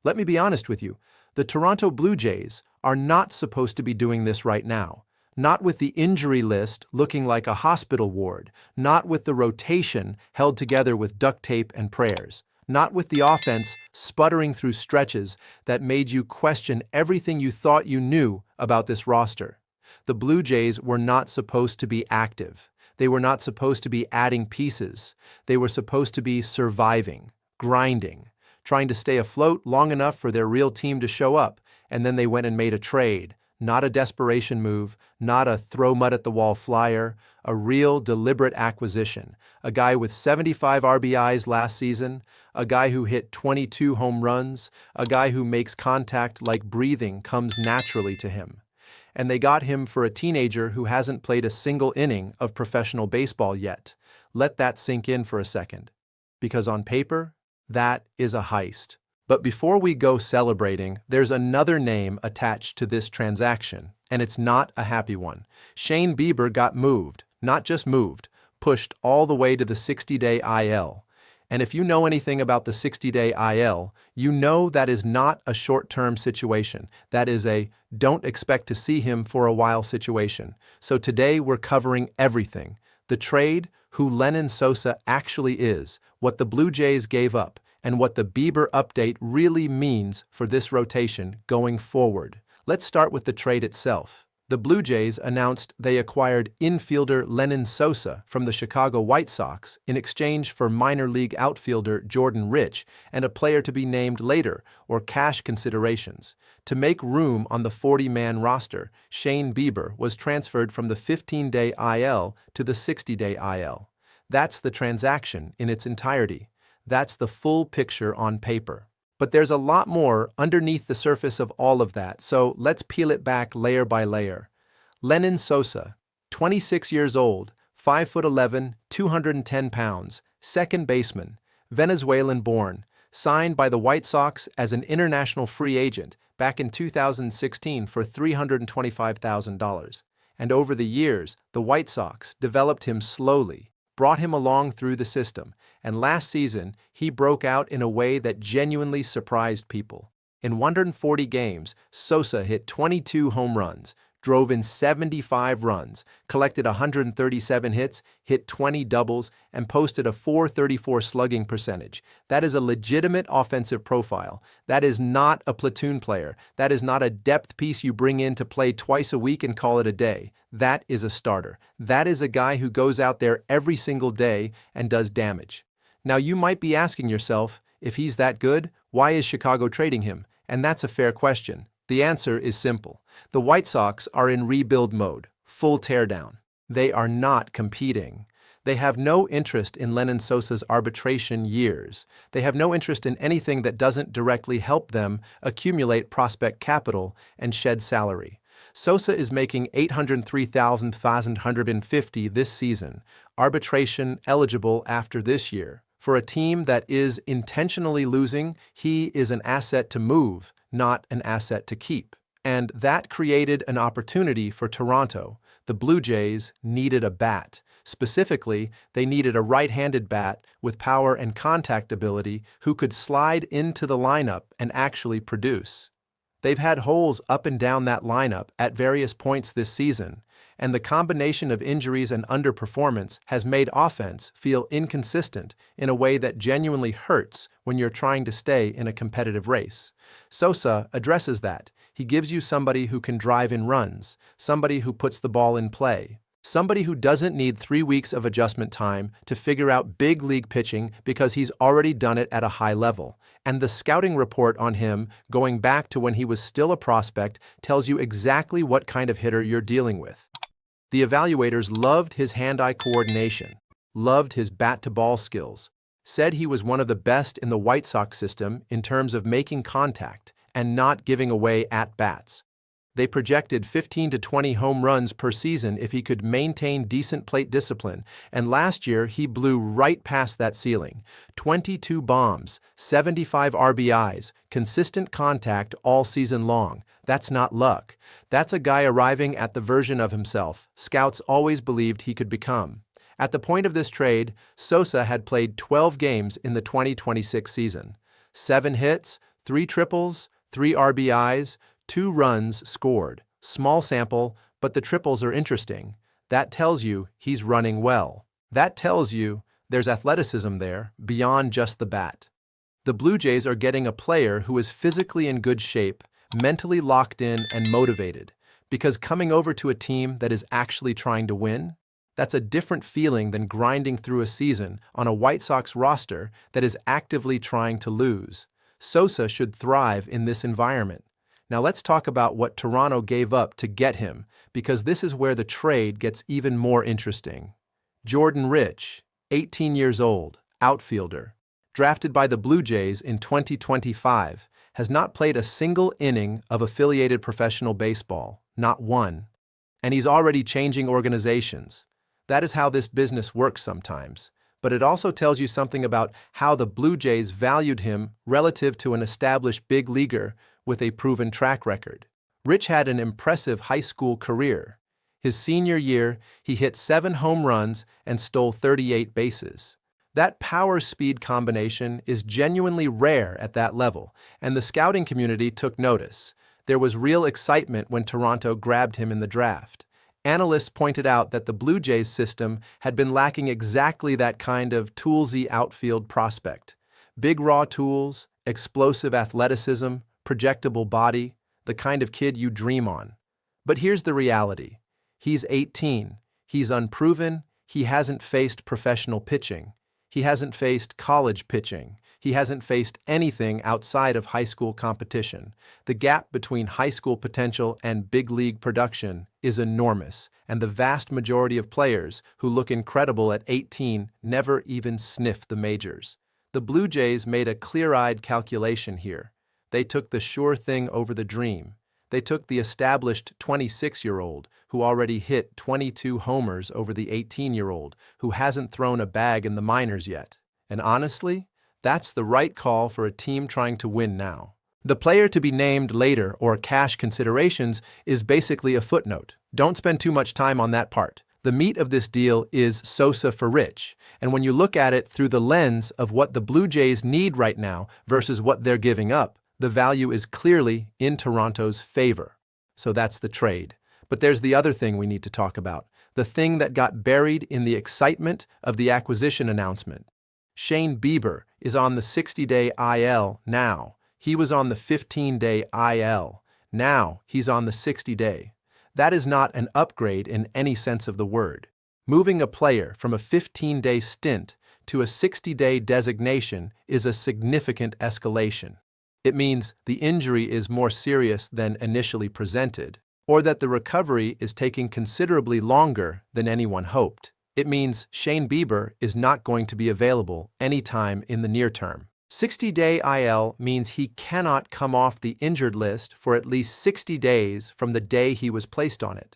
Let me be honest with you. The Toronto Blue Jays are not supposed to be doing this right now. Not with the injury list looking like a hospital ward, not with the rotation held together with duct tape and prayers, not with the offense sputtering through stretches that made you question everything you thought you knew about this roster. The Blue Jays were not supposed to be active. They were not supposed to be adding pieces. They were supposed to be surviving, grinding, trying to stay afloat long enough for their real team to show up, and then they went and made a trade. Not a desperation move, not a throw mud at the wall flyer, a real deliberate acquisition. A guy with 75 RBIs last season, a guy who hit 22 home runs, a guy who makes contact like breathing comes naturally to him. And they got him for a teenager who hasn't played a single inning of professional baseball yet. Let that sink in for a second. Because on paper, that is a heist. But before we go celebrating, there's another name attached to this transaction, and it's not a happy one. Shane Bieber got moved, not just moved, pushed all the way to the 60-day IL. And if you know anything about the 60-day IL, you know that is not a short-term situation. That is a don't expect to see him for a while situation. So today we're covering everything. The trade, who Lenyn Sosa actually is, what the Blue Jays gave up, and what the Bieber update really means for this rotation going forward. Let's start with the trade itself. The Blue Jays announced they acquired infielder Lenyn Sosa from the Chicago White Sox in exchange for minor league outfielder Jordan Rich and a player to be named later, or cash considerations. To make room on the 40-man roster, Shane Bieber was transferred from the 15-day IL to the 60-day IL. That's the transaction in its entirety. That's the full picture on paper. But there's a lot more underneath the surface of all of that, so let's peel it back layer by layer. Lenyn Sosa, 26 years old, 5'11", 210 pounds, second baseman, Venezuelan-born, signed by the White Sox as an international free agent back in 2016 for $325,000. And over the years, the White Sox developed him slowly, brought him along through the system, and last season, he broke out in a way that genuinely surprised people. In 140 games, Sosa hit 22 home runs, drove in 75 runs, collected 137 hits, hit 20 doubles, and posted a .434 slugging percentage. That is a legitimate offensive profile. That is not a platoon player. That is not a depth piece you bring in to play twice a week and call it a day. That is a starter. That is a guy who goes out there every single day and does damage. Now, you might be asking yourself, if he's that good, why is Chicago trading him? And that's a fair question. The answer is simple. The White Sox are in rebuild mode, full teardown. They are not competing. They have no interest in Lenyn Sosa's arbitration years. They have no interest in anything that doesn't directly help them accumulate prospect capital and shed salary. Sosa is making $803,550 this season, arbitration eligible after this year. For a team that is intentionally losing, he is an asset to move, not an asset to keep. And that created an opportunity for Toronto. The Blue Jays needed a bat. Specifically, they needed a right-handed bat with power and contact ability who could slide into the lineup and actually produce. They've had holes up and down that lineup at various points this season, and the combination of injuries and underperformance has made offense feel inconsistent in a way that genuinely hurts when you're trying to stay in a competitive race. Sosa addresses that. He gives you somebody who can drive in runs, somebody who puts the ball in play, somebody who doesn't need 3 weeks of adjustment time to figure out big league pitching because he's already done it at a high level. And the scouting report on him, going back to when he was still a prospect, tells you exactly what kind of hitter you're dealing with. The evaluators loved his hand-eye coordination, loved his bat-to-ball skills, said he was one of the best in the White Sox system in terms of making contact and not giving away at-bats. They projected 15 to 20 home runs per season if he could maintain decent plate discipline, and last year he blew right past that ceiling. 22 bombs, 75 RBIs, consistent contact all season long. That's not luck. That's a guy arriving at the version of himself scouts always believed he could become. At the point of this trade, Sosa had played 12 games in the 2026 season. 7 hits, 3 triples, 3 RBIs, 2 runs scored. Small sample, but the triples are interesting. That tells you he's running well. That tells you there's athleticism there beyond just the bat. The Blue Jays are getting a player who is physically in good shape, mentally locked in and motivated, because coming over to a team that is actually trying to win, that's a different feeling than grinding through a season on a White Sox roster that is actively trying to lose. Sosa should thrive in this environment. Now let's talk about what Toronto gave up to get him, because this is where the trade gets even more interesting. Jordan Rich, 18 years old, outfielder, drafted by the Blue Jays in 2025, has not played a single inning of affiliated professional baseball, not one. And he's already changing organizations. That is how this business works sometimes. But it also tells you something about how the Blue Jays valued him relative to an established big leaguer with a proven track record. Rich had an impressive high school career. His senior year, he hit 7 home runs and stole 38 bases. That power-speed combination is genuinely rare at that level, and the scouting community took notice. There was real excitement when Toronto grabbed him in the draft. Analysts pointed out that the Blue Jays system had been lacking exactly that kind of toolsy outfield prospect. Big raw tools, explosive athleticism, projectable body, the kind of kid you dream on. But here's the reality. He's 18. He's unproven. He hasn't faced professional pitching. He hasn't faced college pitching. He hasn't faced anything outside of high school competition. The gap between high school potential and big league production is enormous, and the vast majority of players who look incredible at 18 never even sniff the majors. The Blue Jays made a clear-eyed calculation here. They took the sure thing over the dream. They took the established 26-year-old who already hit 22 homers over the 18-year-old who hasn't thrown a bag in the minors yet. And honestly, that's the right call for a team trying to win now. The player to be named later or cash considerations is basically a footnote. Don't spend too much time on that part. The meat of this deal is Sosa for Rich, and when you look at it through the lens of what the Blue Jays need right now versus what they're giving up, the value is clearly in Toronto's favor. So that's the trade. But there's the other thing we need to talk about, the thing that got buried in the excitement of the acquisition announcement. Shane Bieber is on the 60-day IL now. He was on the 15-day IL. Now he's on the 60-day. That is not an upgrade in any sense of the word. Moving a player from a 15-day stint to a 60-day designation is a significant escalation. It means the injury is more serious than initially presented, or that the recovery is taking considerably longer than anyone hoped. It means Shane Bieber is not going to be available anytime in the near term. 60-day IL means he cannot come off the injured list for at least 60 days from the day he was placed on it.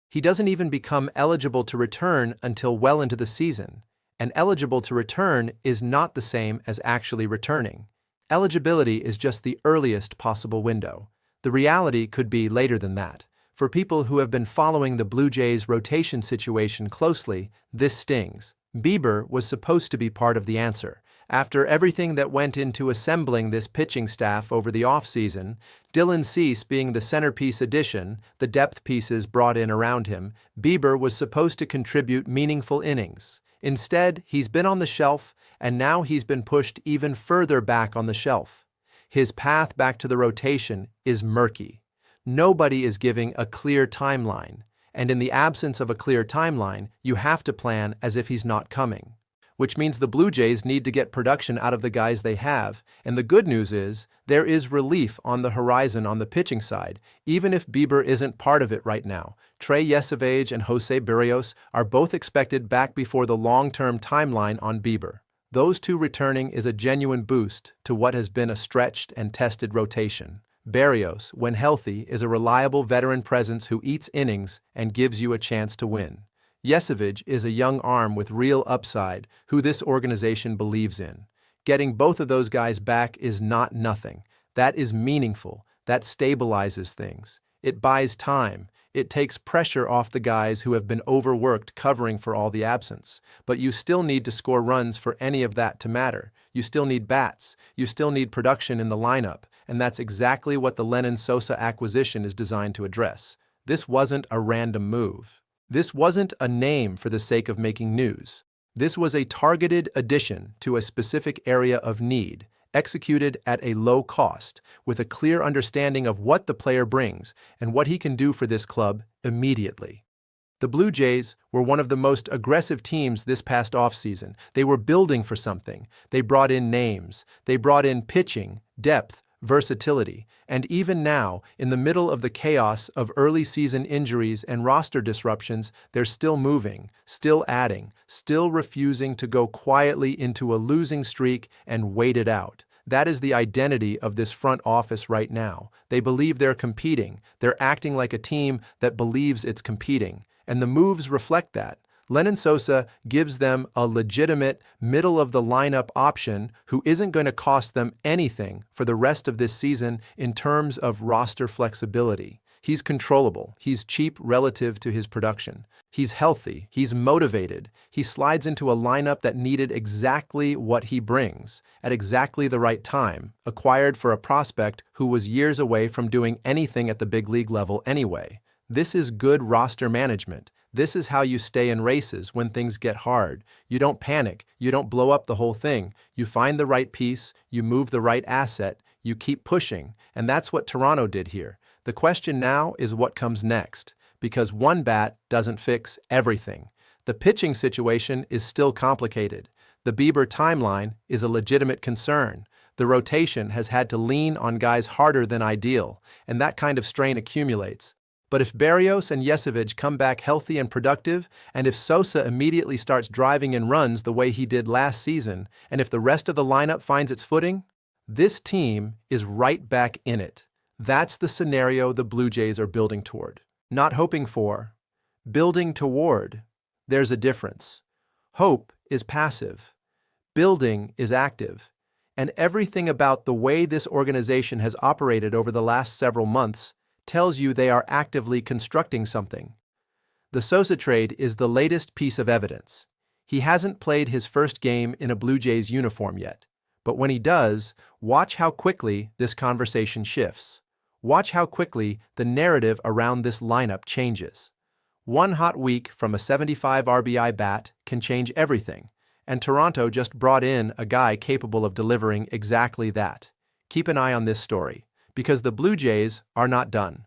He doesn't even become eligible to return until well into the season, and eligible to return is not the same as actually returning. Eligibility is just the earliest possible window. The reality could be later than that. For people who have been following the Blue Jays' rotation situation closely, this stings. Bieber was supposed to be part of the answer. After everything that went into assembling this pitching staff over the offseason, Lenyn Sosa being the centerpiece addition, the depth pieces brought in around him, Bieber was supposed to contribute meaningful innings. Instead, he's been on the shelf, and now he's been pushed even further back on the shelf. His path back to the rotation is murky. Nobody is giving a clear timeline, and in the absence of a clear timeline, you have to plan as if he's not coming. Which means the Blue Jays need to get production out of the guys they have, and the good news is, there is relief on the horizon on the pitching side, even if Bieber isn't part of it right now. Trey Yesavage and Jose Berrios are both expected back before the long-term timeline on Bieber. Those two returning is a genuine boost to what has been a stretched and tested rotation. Berrios, when healthy, is a reliable veteran presence who eats innings and gives you a chance to win. Yesavage is a young arm with real upside who this organization believes in. Getting both of those guys back is not nothing. That is meaningful. That stabilizes things. It buys time. It takes pressure off the guys who have been overworked covering for all the absence. But you still need to score runs for any of that to matter. You still need bats. You still need production in the lineup. and that's exactly what the Lenyn Sosa acquisition is designed to address. This wasn't a random move. This wasn't a name for the sake of making news. This was a targeted addition to a specific area of need, executed at a low cost, with a clear understanding of what the player brings and what he can do for this club immediately. The Blue Jays were one of the most aggressive teams this past offseason. They were building for something. They brought in names. They brought in pitching, depth, versatility, and even now, in the middle of the chaos of early season injuries and roster disruptions, they're still moving, still adding, still refusing to go quietly into a losing streak and wait it out. That is the identity of this front office right now. They believe they're competing. They're acting like a team that believes it's competing, and the moves reflect that. Lenyn Sosa gives them a legitimate, middle-of-the-lineup option who isn't going to cost them anything for the rest of this season in terms of roster flexibility. He's controllable. He's cheap relative to his production. He's healthy. He's motivated. He slides into a lineup that needed exactly what he brings, at exactly the right time, acquired for a prospect who was years away from doing anything at the big league level anyway. This is good roster management. This is how you stay in races when things get hard. You don't panic. You don't blow up the whole thing. You find the right piece. You move the right asset. You keep pushing. And that's what Toronto did here. The question now is what comes next, because one bat doesn't fix everything. The pitching situation is still complicated. The Bieber timeline is a legitimate concern. The rotation has had to lean on guys harder than ideal, and that kind of strain accumulates. But if Berrios and Yesevich come back healthy and productive, and if Sosa immediately starts driving in runs the way he did last season, and if the rest of the lineup finds its footing, this team is right back in it. That's the scenario the Blue Jays are building toward. Not hoping for, building toward. There's a difference. Hope is passive. Building is active. And everything about the way this organization has operated over the last several months tells you they are actively constructing something. The Sosa trade is the latest piece of evidence. He hasn't played his first game in a Blue Jays uniform yet, but when he does, watch how quickly this conversation shifts. Watch how quickly the narrative around this lineup changes. One hot week from a 75 RBI bat can change everything, and Toronto just brought in a guy capable of delivering exactly that. Keep an eye on this story, because the Blue Jays are not done.